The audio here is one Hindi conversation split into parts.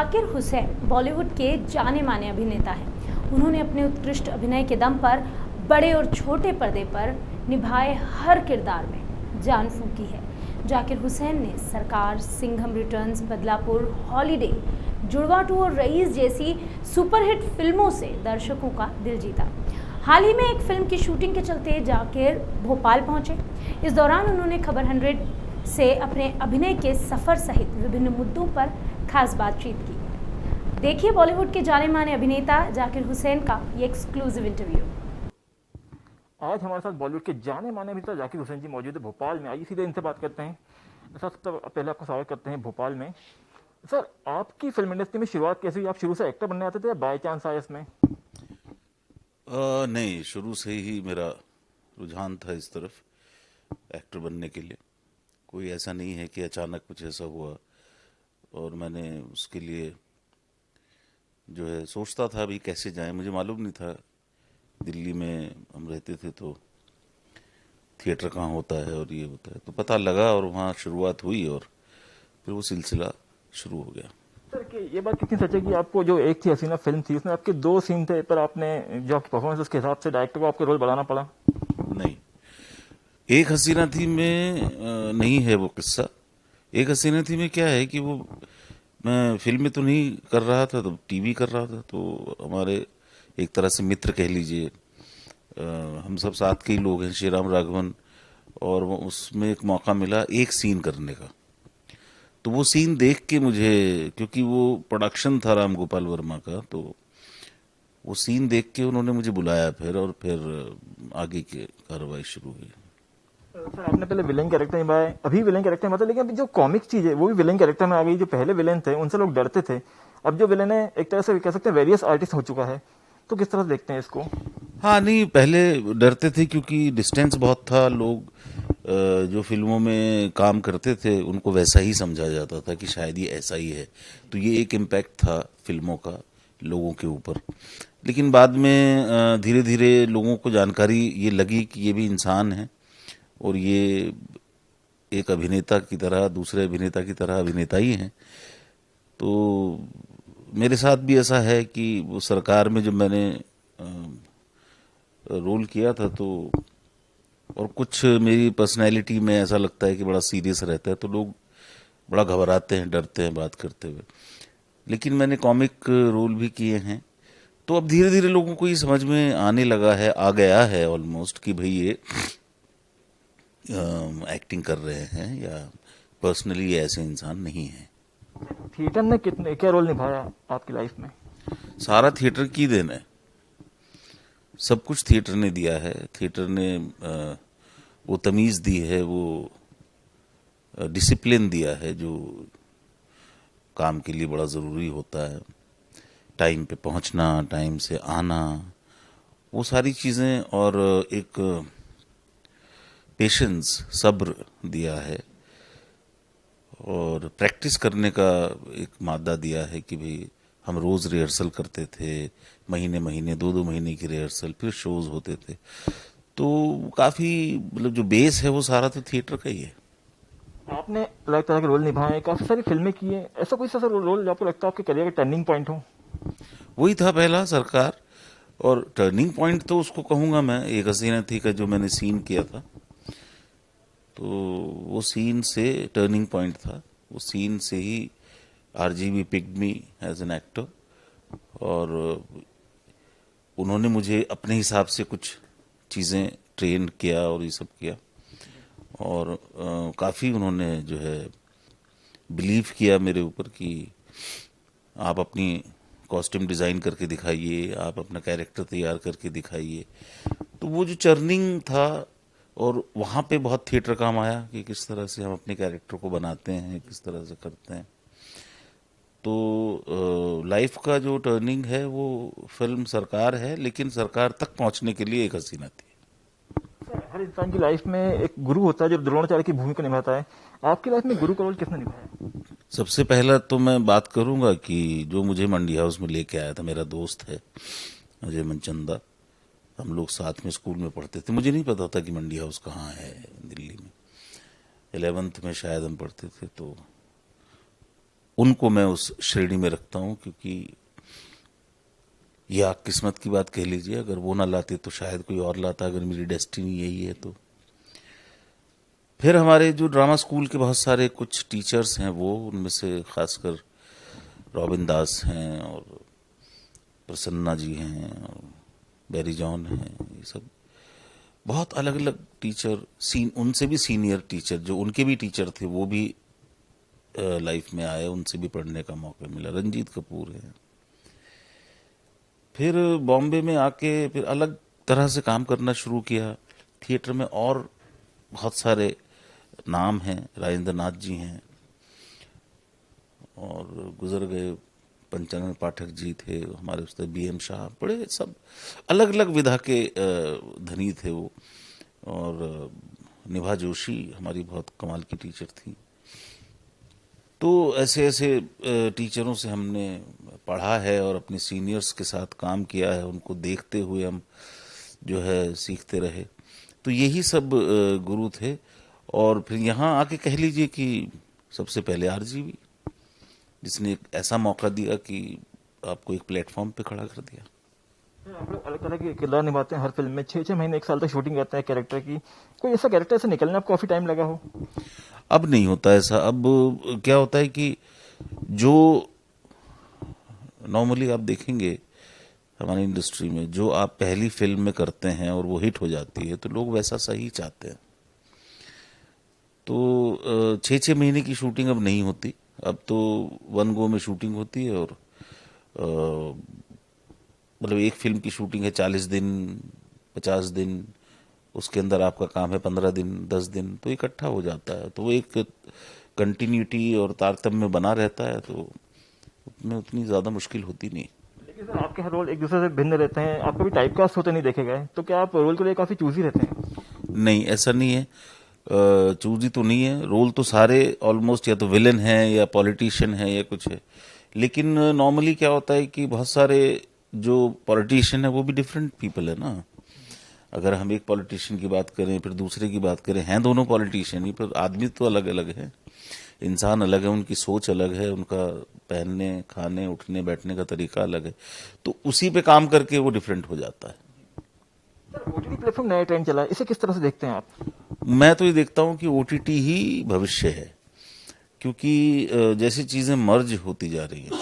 जाकिर हुसैन बॉलीवुड के जाने माने अभिनेता हैं। उन्होंने अपने उत्कृष्ट अभिनय के दम पर बड़े और छोटे पर्दे पर निभाए हर किरदार में जान फूंकी है। जाकिर हुसैन ने सरकार, सिंघम रिटर्न्स, बदलापुर, हॉलीडे, जुड़वा 2 और रईस जैसी सुपरहिट फिल्मों से दर्शकों का दिल जीता। हाल ही में एक फिल्म की शूटिंग के चलते जाकिर भोपाल पहुंचे। इस दौरान उन्होंने खबर 100 से अपने अभिनय के सफर सहित विभिन्न मुद्दों पर खास बातचीत की। देखिए बॉलीवुड के जाने माने अभिनेता जाकिर हुसैन का ये एक्सक्लूसिव इंटरव्यू। आज हमारे साथ बॉलीवुड के जाने माने अभिनेता जाकिर हुसैन जी मौजूद है भोपाल में। आइए सीधे इनसे बात करते हैं। सर, सबसे पहले आपका स्वागत करते हैं भोपाल में। सर, आपकी फिल्म इंडस्ट्री में शुरुआत कैसी हुई? आप शुरू से एक्टर बनने आते थे या बाय चांस आए इसमें? नहीं, शुरू से ही मेरा रुझान था इस तरफ एक्टर बनने के लिए। कोई ऐसा नहीं है कि अचानक कुछ ऐसा हुआ और मैंने उसके लिए जो है सोचता था अभी कैसे जाएं। मुझे मालूम नहीं था, दिल्ली में हम रहते थे तो थिएटर कहाँ होता है और ये होता है, तो पता लगा और वहाँ शुरुआत हुई और फिर वो सिलसिला शुरू हो गया। सर, कि ये बात कितनी सच है कि आपको जो एक थी हसीना फिल्म थी उसमें आपके 2 सीन थे, पर आपने जो आपकी परफॉर्मेंस उसके हिसाब से डायरेक्टर को आपके रोल बढ़ाना पड़ा? नहीं, एक हसीना थी में नहीं है वो किस्सा। एक हसीना थी में क्या है कि वो मैं फिल्म में तो नहीं कर रहा था, तो टीवी कर रहा था। तो हमारे एक तरह से मित्र कह लीजिए, हम सब साथ के ही लोग हैं, श्री राम राघवन, और उसमें एक मौका मिला एक सीन करने का। तो वो सीन देख के मुझे, क्योंकि वो प्रोडक्शन था राम गोपाल वर्मा का, तो वो सीन देख के उन्होंने मुझे बुलाया फिर, और फिर आगे की कार्रवाई शुरू हुई। सर, आपने पहले विलेन कैरेक्टर निभाए, अभी विलेन कैरेक्टर मतलब, लेकिन अभी जो कॉमिक चीज है वो भी विलेन कैरेक्टर में आ गई। जो पहले विलेन थे उनसे लोग डरते थे, अब जो विलेन है एक तरह से कह सकते हैं वेरियस आर्टिस्ट हो चुका है। तो किस तरह से देखते हैं इसको? हाँ, नहीं, पहले डरते थे क्योंकि डिस्टेंस बहुत था। लोग जो फिल्मों में काम करते थे उनको वैसा ही समझा जाता था कि शायद ये ऐसा ही है। तो ये एक इम्पैक्ट था फिल्मों का लोगों के ऊपर। लेकिन बाद में धीरे धीरे लोगों को जानकारी ये लगी कि ये भी इंसान है और ये एक अभिनेता की तरह, दूसरे अभिनेता की तरह अभिनेता ही हैं। तो मेरे साथ भी ऐसा है कि वो सरकार में जब मैंने रोल किया था, तो और कुछ मेरी पर्सनैलिटी में ऐसा लगता है कि बड़ा सीरियस रहता है, तो लोग बड़ा घबराते हैं, डरते हैं बात करते हुए। लेकिन मैंने कॉमिक रोल भी किए हैं, तो अब धीरे धीरे लोगों को ये समझ में आने लगा है, आ गया है ऑलमोस्ट, कि भाई ये एक्टिंग कर रहे हैं या पर्सनली ऐसे इंसान नहीं है। थिएटर ने कितने क्या रोल निभाया आपकी लाइफ में? सारा थिएटर की देन है, सब कुछ थिएटर ने दिया है। थिएटर ने वो तमीज़ दी है, वो डिसिप्लिन दिया है जो काम के लिए बड़ा ज़रूरी होता है। टाइम पे पहुंचना, टाइम से आना, वो सारी चीज़ें, और एक पेशेंस, सब्र दिया है, और प्रैक्टिस करने का एक मादा दिया है कि भाई हम रोज़ रिहर्सल करते थे, महीने महीने, 2-2 महीने की रिहर्सल, फिर शोज होते थे। तो काफ़ी मतलब जो बेस है वो सारा तो थिएटर का ही है। आपने अलग तरह के रोल निभाए, काफी सारी फिल्में की है, ऐसा कोई सा रोल जो आपको लगता है आपके करियर का टर्निंग पॉइंट हो? वही था पहला, सरकार। और टर्निंग पॉइंट तो उसको कहूँगा मैं, एक हसीना थी का जो मैंने सीन किया था, तो वो सीन से टर्निंग पॉइंट था। वो सीन से ही RGV picked me as an actor, और उन्होंने मुझे अपने हिसाब से कुछ चीज़ें ट्रेन किया और ये सब किया, और काफ़ी उन्होंने जो है बिलीव किया मेरे ऊपर कि आप अपनी कॉस्ट्यूम डिज़ाइन करके दिखाइए, आप अपना कैरेक्टर तैयार करके दिखाइए। तो वो जो चर्निंग था, और वहाँ पे बहुत थिएटर काम आया कि किस तरह से हम अपने कैरेक्टर को बनाते हैं, किस तरह से करते हैं। तो लाइफ का जो टर्निंग है वो फिल्म सरकार है, लेकिन सरकार तक पहुँचने के लिए एक हसीना थी। हर इंसान की लाइफ में एक गुरु होता है जो द्रोणाचार्य की भूमिका निभाता है। आपकी लाइफ में गुरु का रोल किसने निभाया? सबसे पहला तो मैं बात करूंगा कि जो मुझे मंडी हाउस में लेके आया था, मेरा दोस्त है अजय मनचंदा। हम लोग साथ में स्कूल में पढ़ते थे। मुझे नहीं पता था कि मंडी हाउस कहाँ है दिल्ली में। 11th में शायद हम पढ़ते थे। तो उनको मैं उस श्रेणी में रखता हूं, क्योंकि या किस्मत की बात कह लीजिए, अगर वो ना लाते तो शायद कोई और लाता, अगर मेरी डेस्टिनी यही है तो। फिर हमारे जो ड्रामा स्कूल के बहुत सारे कुछ टीचर्स हैं, वो उनमें से खासकर रॉबिन दास हैं और प्रसन्ना जी हैं और बैरी जॉन हैं, ये सब बहुत अलग अलग टीचर, उनसे भी सीनियर टीचर जो उनके भी टीचर थे, वो भी लाइफ में आए, उनसे भी पढ़ने का मौका मिला। रंजीत कपूर है। फिर बॉम्बे में आके फिर अलग तरह से काम करना शुरू किया थिएटर में, और बहुत सारे नाम हैं, राजेंद्र नाथ जी हैं और गुजर गए पंचानन पाठक जी थे हमारे, उस्ताद BM शाह, बड़े सब अलग अलग विधा के धनी थे वो। और निभा जोशी हमारी बहुत कमाल की टीचर थी। तो ऐसे ऐसे टीचरों से हमने पढ़ा है और अपने सीनियर्स के साथ काम किया है, उनको देखते हुए हम जो है सीखते रहे। तो यही सब गुरु थे। और फिर यहाँ आके कह लीजिए कि सबसे पहले RGV, जिसने एक ऐसा मौका दिया कि आपको एक प्लेटफॉर्म पे खड़ा कर दिया। आप लोग अलग तरह के किरदार निभाते हैं हर फिल्म में, 6-6 महीने 1 साल तक शूटिंग करते हैं कैरेक्टर की। कोई ऐसा कैरेक्टर से निकलने आपको काफी टाइम लगा हो? अब नहीं होता ऐसा। अब क्या होता है कि जो नॉर्मली आप देखेंगे हमारी इंडस्ट्री में, जो आप पहली फिल्म में करते हैं और वो हिट हो जाती है, तो लोग वैसा सही चाहते हैं। तो 6-6 महीने की शूटिंग अब नहीं होती, अब तो 1 गो में शूटिंग होती है। और मतलब एक फिल्म की शूटिंग है 40 दिन 50 दिन, उसके अंदर आपका काम है 15 दिन 10 दिन, तो इकट्ठा हो जाता है। तो वो एक कंटिन्यूटी और तारतम्य बना रहता है, तो उसमें उतनी ज़्यादा मुश्किल होती नहीं। लेकिन सर आपके हर रोल एक दूसरे से भिन्न रहते हैं, आप कभी टाइप कास्ट होते नहीं देखे गए, तो क्या आप रोल के लिए काफी चूजी रहते हैं? नहीं, ऐसा नहीं है। चूजी तो नहीं है, रोल तो सारे ऑलमोस्ट या तो विलन है या पॉलिटिशियन है या कुछ है। लेकिन नॉर्मली क्या होता है कि बहुत सारे जो पॉलिटिशियन है वो भी डिफरेंट पीपल है ना। अगर हम एक पॉलिटिशियन की बात करें फिर दूसरे की बात करें, हैं दोनों पॉलिटिशियन ही, पर आदमी तो अलग अलग है, इंसान अलग है, उनकी सोच अलग है, उनका पहनने खाने उठने बैठने का तरीका अलग है, तो उसी पे काम करके वो डिफरेंट हो जाता है। सर OTT प्लेटफॉर्म नया ट्रेंड चला है, इसे किस तरह से देखते हैं आप? मैं तो ये देखता हूँ कि OTT ही भविष्य है, क्योंकि जैसी चीजें मर्ज होती जा रही हैं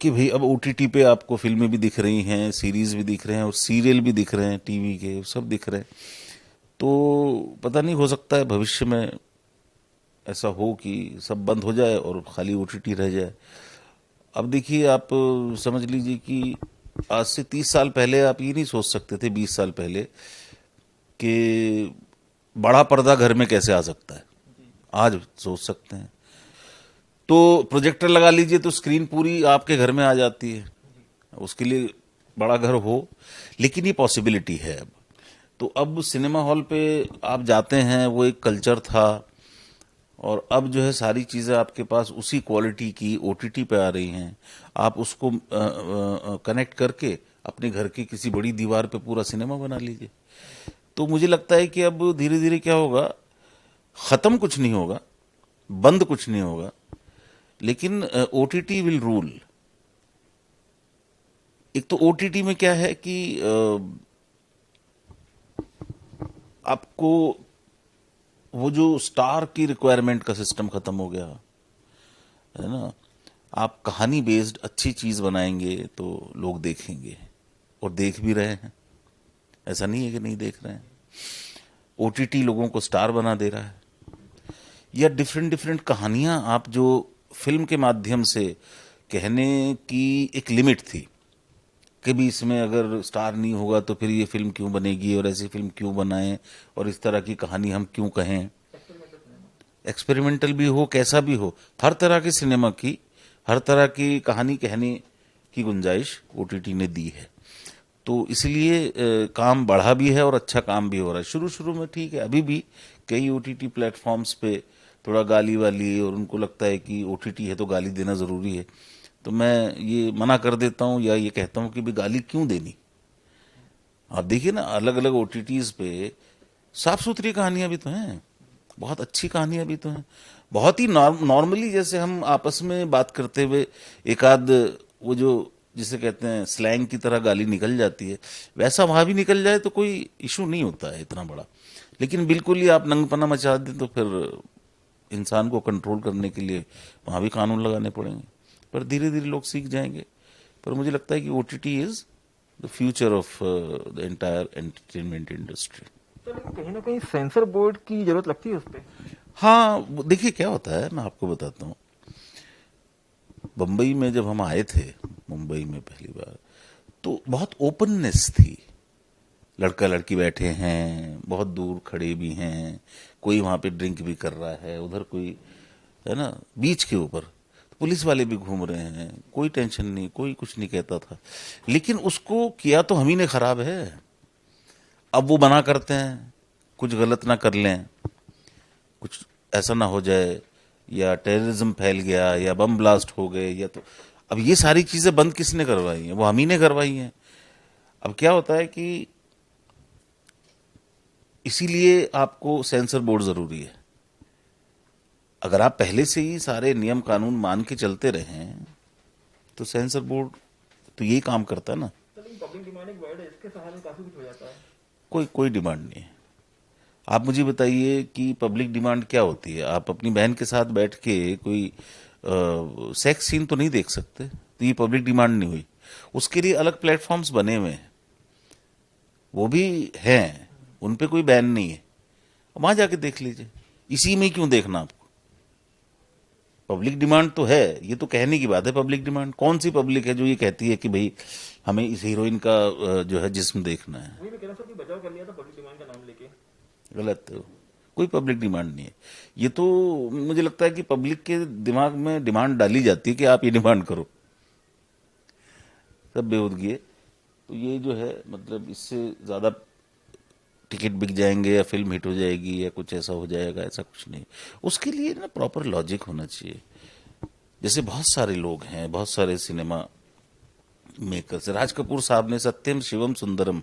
कि भाई अब OTT पे आपको फिल्में भी दिख रही हैं, सीरीज भी दिख रहे हैं और सीरियल भी दिख रहे हैं, टीवी के सब दिख रहे हैं। तो पता नहीं, हो सकता है भविष्य में ऐसा हो कि सब बंद हो जाए और खाली OTT रह जाए। अब देखिए, आप समझ लीजिए कि आज से 30 साल पहले आप ये नहीं सोच सकते थे, 20 साल पहले, कि बड़ा पर्दा घर में कैसे आ सकता है। आज सोच सकते हैं। तो प्रोजेक्टर लगा लीजिए तो स्क्रीन पूरी आपके घर में आ जाती है। उसके लिए बड़ा घर हो, लेकिन ये पॉसिबिलिटी है अब। तो अब सिनेमा हॉल पे आप जाते हैं, वो एक कल्चर था, और अब जो है सारी चीज़ें आपके पास उसी क्वालिटी की OTT पे आ रही हैं। आप उसको कनेक्ट करके अपने घर की किसी बड़ी दीवार पे पूरा सिनेमा बना लीजिए। तो मुझे लगता है कि अब धीरे धीरे क्या होगा, ख़त्म कुछ नहीं होगा, बंद कुछ नहीं होगा, लेकिन OTT विल रूल। एक तो OTT में क्या है कि आपको वो जो स्टार की रिक्वायरमेंट का सिस्टम खत्म हो गया है ना। आप कहानी बेस्ड अच्छी चीज बनाएंगे तो लोग देखेंगे, और देख भी रहे हैं, ऐसा नहीं है कि नहीं देख रहे हैं। OTT लोगों को स्टार बना दे रहा है, या डिफरेंट डिफरेंट कहानियां आप जो फिल्म के माध्यम से कहने की एक लिमिट थी कि भी इसमें अगर स्टार नहीं होगा तो फिर ये फिल्म क्यों बनेगी और ऐसी फिल्म क्यों बनाएं और इस तरह की कहानी हम क्यों कहें। एक्सपेरिमेंटल भी हो, कैसा भी हो, हर तरह के सिनेमा की, हर तरह की कहानी कहने की गुंजाइश OTT ने दी है। तो इसलिए काम बढ़ा भी है और अच्छा काम भी हो रहा है। शुरू शुरू में ठीक है, अभी भी कई OTT प्लेटफॉर्म्स पे थोड़ा गाली वाली, और उनको लगता है कि OTT है तो गाली देना ज़रूरी है। तो मैं ये मना कर देता हूँ, या ये कहता हूँ कि भी गाली क्यों देनी। आप देखिए ना, अलग अलग OTTs पे साफ सुथरी कहानियां भी तो हैं, बहुत अच्छी कहानियां भी तो हैं, बहुत ही नॉर्मली जैसे हम आपस में बात करते हुए एक आध वो जो जिसे कहते हैं स्लैंग की तरह गाली निकल जाती है, वैसा वहां भी निकल जाए तो कोई इशू नहीं होता है इतना बड़ा। लेकिन बिल्कुल ही आप नंगपना मचा दें तो फिर इंसान को कंट्रोल करने के लिए वहां भी कानून लगाने पड़ेंगे। पर धीरे धीरे लोग सीख जाएंगे। पर मुझे लगता है कि OTT is the future of the entire entertainment industry. तो कहीं ना कहीं सेंसर बोर्ड की जरूरत लगती है उस पर। हाँ, देखिए क्या होता है, मैं आपको बताता हूँ। बम्बई में जब हम आए थे, मुंबई में पहली बार, तो बहुत ओपननेस थी। लड़का लड़की बैठे हैं, बहुत दूर खड़े भी हैं, कोई वहां पे ड्रिंक भी कर रहा है, उधर कोई है ना बीच के ऊपर पुलिस वाले भी घूम रहे हैं, कोई टेंशन नहीं, कोई कुछ नहीं कहता था। लेकिन उसको किया तो हम ही ने खराब है। अब वो मना करते हैं कुछ गलत ना कर लें, कुछ ऐसा ना हो जाए, या टेररिज्म फैल गया, या बम ब्लास्ट हो गए, या तो अब ये सारी चीजें बंद किसने करवाई हैं? वो हम ही ने करवाई हैं। अब क्या होता है कि इसीलिए आपको सेंसर बोर्ड जरूरी है। अगर आप पहले से ही सारे नियम कानून मान के चलते रहें तो सेंसर बोर्ड तो यही काम करता है ना। पब्लिक डिमांड एक वर्ड है, इसके सहारे काफी कुछ हो जाता है। कोई डिमांड नहीं है। आप मुझे बताइए कि पब्लिक डिमांड क्या होती है? आप अपनी बहन के साथ बैठ के कोई सेक्स सीन तो नहीं देख सकते, तो ये पब्लिक डिमांड नहीं हुई। उसके लिए अलग प्लेटफॉर्म्स बने हुए हैं, वो भी हैं, उन पे कोई बैन नहीं है, वहां जाके देख लीजिए। इसी में क्यों देखना आपको? पब्लिक डिमांड तो है, ये तो कहने की बात है। पब्लिक डिमांड कौन सी पब्लिक है जो ये कहती है कि भाई हमें इस हीरोइन का जो है जिस्म देखना है? वही मैं कह रहा था कि बचाव कर लिया था पब्लिक डिमांड का नाम लेके। गलत है, कोई पब्लिक डिमांड नहीं है। ये तो मुझे लगता है कि पब्लिक के दिमाग में डिमांड डाली जाती है कि आप ये डिमांड करो, सब बेहूदगी है। तो ये जो है मतलब इससे ज्यादा टिकट बिक जाएंगे या फिल्म हिट हो जाएगी या कुछ ऐसा हो जाएगा, ऐसा कुछ नहीं। उसके लिए ना प्रॉपर लॉजिक होना चाहिए। जैसे बहुत सारे लोग हैं, बहुत सारे सिनेमा मेकर्स। राज कपूर साहब ने सत्यम शिवम सुंदरम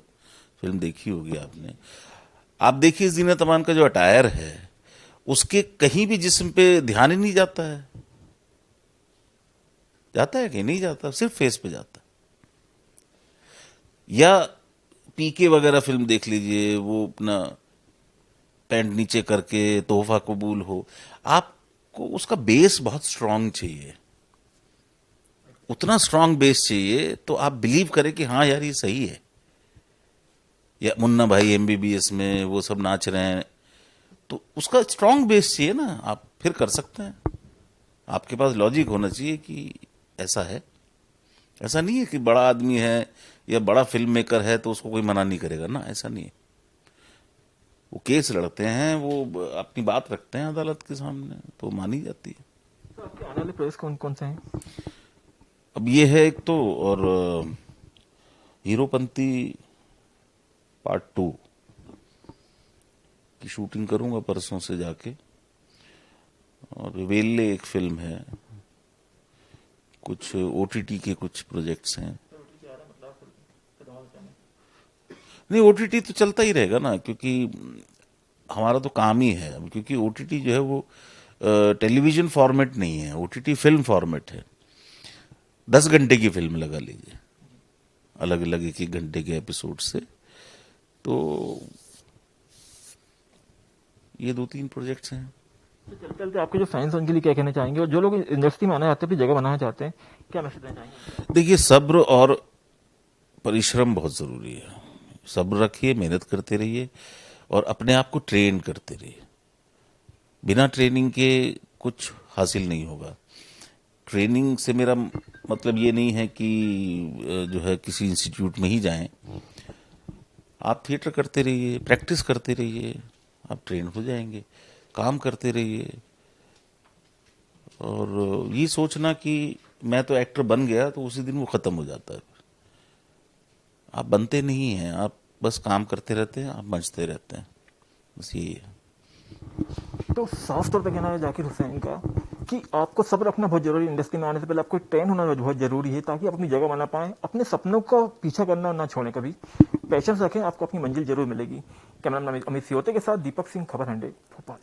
फिल्म देखी होगी आपने। आप देखिए जीनत अमान का जो अटायर है, उसके कहीं भी जिस्म पे ध्यान ही नहीं जाता है। जाता है कि नहीं जाता? सिर्फ फेस पे जाता है। या पीके वगैरह फिल्म देख लीजिए, वो अपना पैंट नीचे करके तोहफा कबूल हो। आपको उसका बेस बहुत स्ट्रांग चाहिए, उतना स्ट्रांग बेस चाहिए तो आप बिलीव करें कि हाँ यार ये सही है। या मुन्ना भाई एमबीबीएस में वो सब नाच रहे हैं, तो उसका स्ट्रांग बेस चाहिए ना, आप फिर कर सकते हैं। आपके पास लॉजिक होना चाहिए कि ऐसा है। ऐसा नहीं है कि बड़ा आदमी है या बड़ा फिल्म मेकर है तो उसको कोई मना नहीं करेगा ना, ऐसा नहीं है। वो केस लड़ते हैं, वो अपनी बात रखते हैं अदालत के सामने, तो मानी जाती है। तो आपके आने वाले प्रोजेक्ट कौन कौन से हैं? अब ये है एक तो, और हीरोपंती पार्ट 2 की शूटिंग करूंगा परसों से जाके। और वेल्ले एक फिल्म है, कुछ ओटीटी के कुछ प्रोजेक्ट्स हैं। नहीं, ओटीटी तो चलता ही रहेगा ना, क्योंकि हमारा तो काम ही है। क्योंकि ओटीटी जो है वो टेलीविजन फॉर्मेट नहीं है, ओटीटी फिल्म फॉर्मेट है। 10 घंटे की फिल्म लगा लीजिए, अलग अलग एक एक घंटे के एपिसोड से। तो ये 2-3 प्रोजेक्ट्स हैं। तो चलते चलते आपके जो फैंस हैं उनके लिए क्या कहना चाहेंगे, और जो लोग इंडस्ट्री में आना चाहते हैं, अपनी जगह बनाना चाहते हैं, क्या मैसेज देना चाहेंगे? देखिए, सब्र और परिश्रम बहुत जरूरी है। सब्र रखिए, मेहनत करते रहिए और अपने आप को ट्रेन करते रहिए। बिना ट्रेनिंग के कुछ हासिल नहीं होगा। ट्रेनिंग से मेरा मतलब ये नहीं है कि जो है किसी इंस्टीट्यूट में ही जाएं। आप थिएटर करते रहिए, प्रैक्टिस करते रहिए, आप ट्रेन हो जाएंगे। काम करते रहिए, और ये सोचना कि मैं तो एक्टर बन गया तो उसी दिन वो खत्म हो जाता है। आप बनते नहीं हैं, आप बस काम करते रहते हैं, आप मंचते रहते हैं, बस यही है। तो साफ तौर पे कहना है जाकिर हुसैन का कि आपको सब्र रखना बहुत जरूरी है। इंडस्ट्री में आने से पहले आपको ट्रेन होना बहुत जरूरी है, ताकि आप अपनी जगह बना पाएं। अपने सपनों का पीछा करना ना छोड़ें कभी, पेशेंस रखें, आपको अपनी मंजिल जरूर मिलेगी। कैमरामैन अमित सियोते के साथ दीपक सिंह, खबर 100 भोपाल।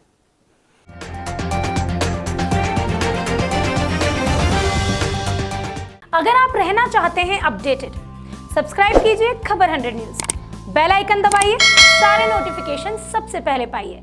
अगर आप रहना चाहते हैं अपडेटेड, सब्सक्राइब कीजिए खबर 100 न्यूज, बेल आइकन दबाइए, सारे नोटिफिकेशन सबसे पहले पाइए।